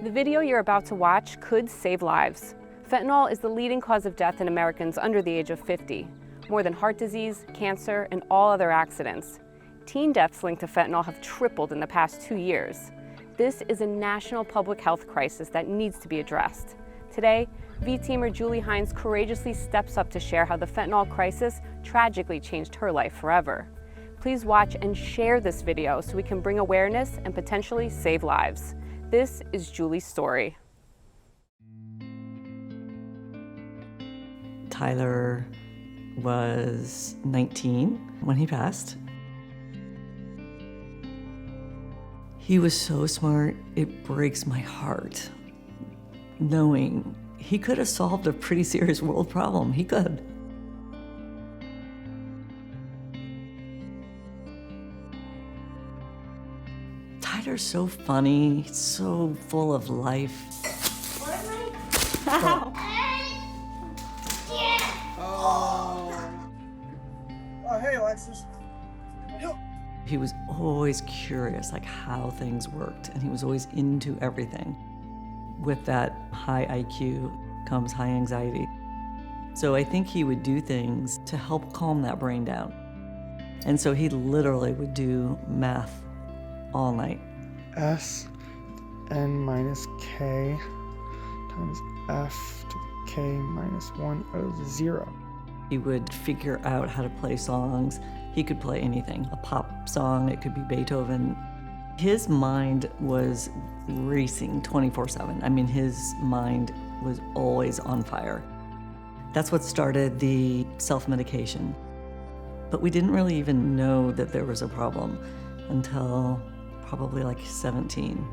The video you're about to watch could save lives. Fentanyl is the leading cause of death in Americans under the age of 50, more than heart disease, cancer, and all other accidents. Teen deaths linked to fentanyl have tripled in the past 2 years. This is a national public health crisis that needs to be addressed. Today, V-teamer Julie Hines courageously steps up to share how the fentanyl crisis tragically changed her life forever. Please watch and share this video so we can bring awareness and potentially save lives. This is Julie's story. Tyler was 19 when he passed. He was so smart, it breaks my heart knowing he could have solved a pretty serious world problem. He could. Tyler's so funny, so full of life. What am I? Oh, hey, Alexis. He was always curious, like how things worked, and he was always into everything. With that high IQ comes high anxiety. So I think he would do things to help calm that brain down. And so he literally would do math all night. S n minus k times f to the k minus 1 of 0. He would figure out how to play songs. He could play anything, a pop song, it could be Beethoven. His mind was racing 24/7. I mean, his mind was always on fire. That's what started the self-medication. But we didn't really even know that there was a problem until probably like 17.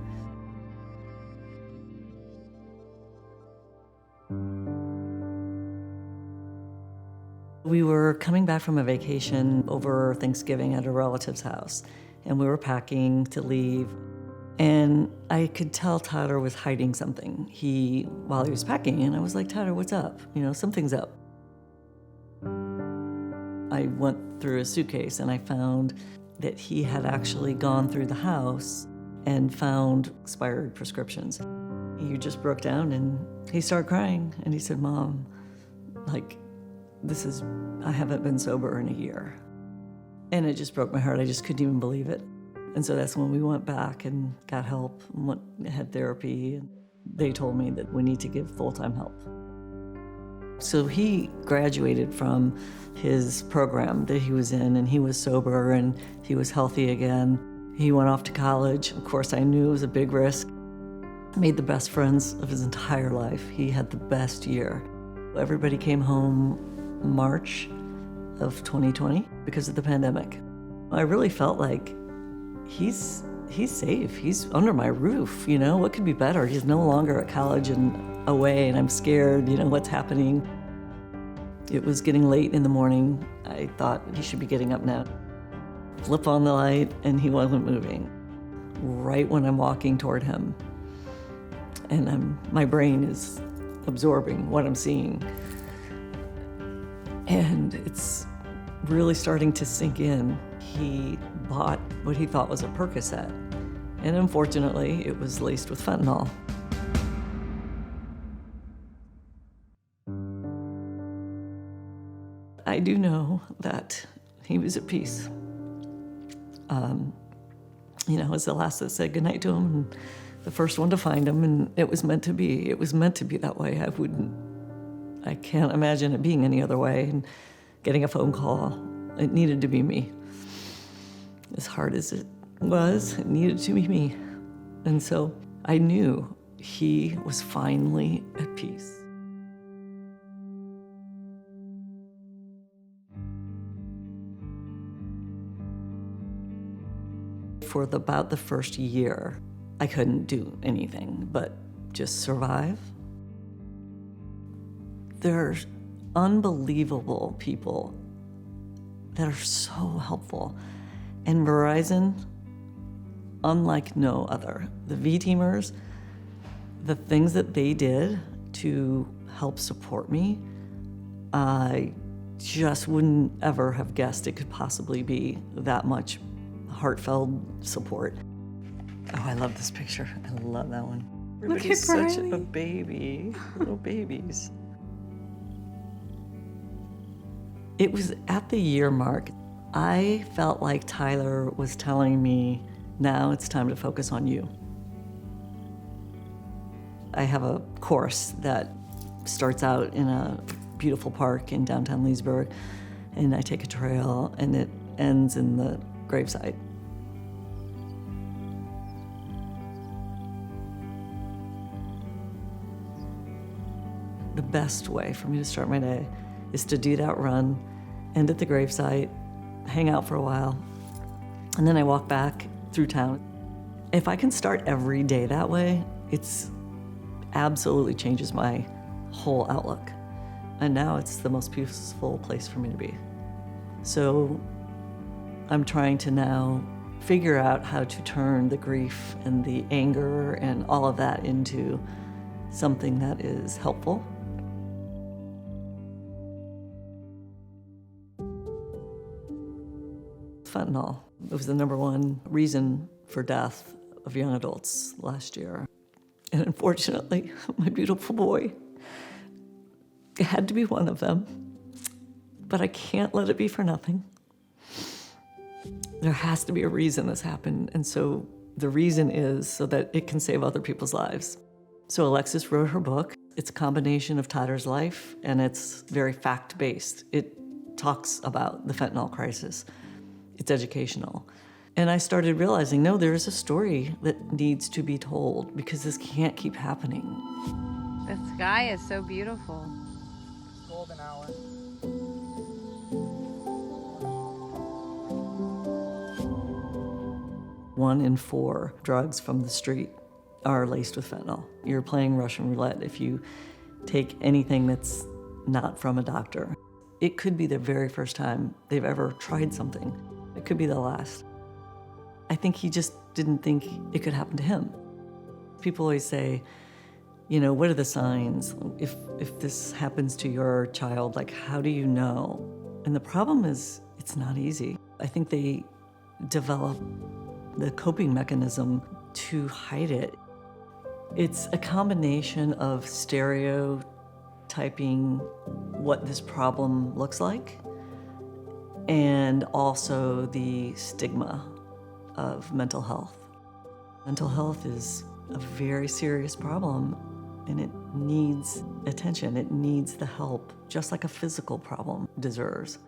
We were coming back from a vacation over Thanksgiving at a relative's house, and we were packing to leave. And I could tell Tyler was hiding something. While he was packing, and I was like, Tyler, what's up? You know, something's up. I went through his suitcase and I found that he had actually gone through the house and found expired prescriptions. He just broke down and he started crying and he said, Mom, like, I haven't been sober in a year. And it just broke my heart. I just couldn't even believe it. And so that's when we went back and got help and had therapy. And they told me that we need to give full-time help. So he graduated from his program that he was in, and he was sober and he was healthy again. He went off to college. Of course, I knew it was a big risk. Made the best friends of his entire life. He had the best year. Everybody came home March of 2020 because of the pandemic. I really felt like he's safe. He's under my roof, you know? What could be better? He's no longer at college and away, and I'm scared, you know, what's happening. It was getting late in the morning. I thought he should be getting up now. Flip on the light, and he wasn't moving. Right when I'm walking toward him, and my brain is absorbing what I'm seeing. And it's really starting to sink in. He bought what he thought was a Percocet, and unfortunately, it was laced with fentanyl. I do know that he was at peace. You know, I was the last that said goodnight to him, and the first one to find him, and it was meant to be. It was meant to be that way. I can't imagine it being any other way. And getting a phone call, it needed to be me. As hard as it was, it needed to be me. And so I knew he was finally at peace. For about the first year, I couldn't do anything but just survive. There's unbelievable people that are so helpful. And Verizon, unlike no other, the V-teamers, the things that they did to help support me, I just wouldn't ever have guessed it could possibly be that much heartfelt support. Oh, I love this picture. I love that one. Everybody's such Briley. a baby, little babies. It was at the year mark. I felt like Tyler was telling me, now it's time to focus on you. I have a course that starts out in a beautiful park in downtown Leesburg, and I take a trail, and it ends in the gravesite. The best way for me to start my day is to do that run, end at the gravesite, hang out for a while, and then I walk back through town. If I can start every day that way, it's absolutely changes my whole outlook. And now it's the most peaceful place for me to be. So I'm trying to now figure out how to turn the grief and the anger and all of that into something that is helpful. Fentanyl. It was the #1 reason for death of young adults last year. And unfortunately, my beautiful boy had to be one of them. But I can't let it be for nothing. There has to be a reason this happened. And so the reason is so that it can save other people's lives. So Alexis wrote her book. It's a combination of Tyler's life, and it's very fact-based. It talks about the fentanyl crisis. It's educational. And I started realizing, no, there is a story that needs to be told because this can't keep happening. The sky is so beautiful. Golden hour. One in 4 drugs from the street are laced with fentanyl. You're playing Russian roulette if you take anything that's not from a doctor. It could be the very first time they've ever tried something. It could be the last. I think he just didn't think it could happen to him. People always say, you know, what are the signs? If this happens to your child, like, how do you know? And the problem is, it's not easy. I think they develop the coping mechanism to hide it. It's a combination of stereotyping what this problem looks like and also the stigma of mental health. Mental health is a very serious problem, and it needs attention. It needs the help, just like a physical problem deserves.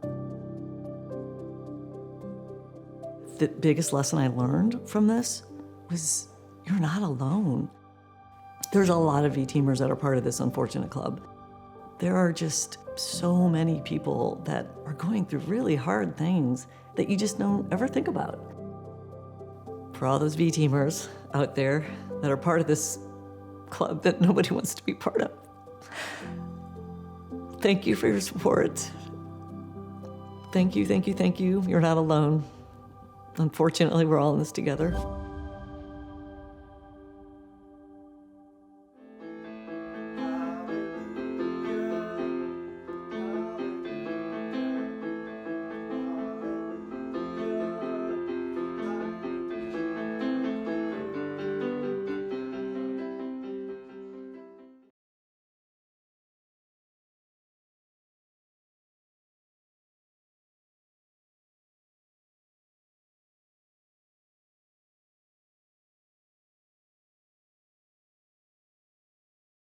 The biggest lesson I learned from this was you're not alone. There's a lot of V-teamers that are part of this unfortunate club. There are just so many people that are going through really hard things that you just don't ever think about. For all those V-teamers out there that are part of this club that nobody wants to be part of, thank you for your support. Thank you, thank you, thank you. You're not alone. Unfortunately, we're all in this together.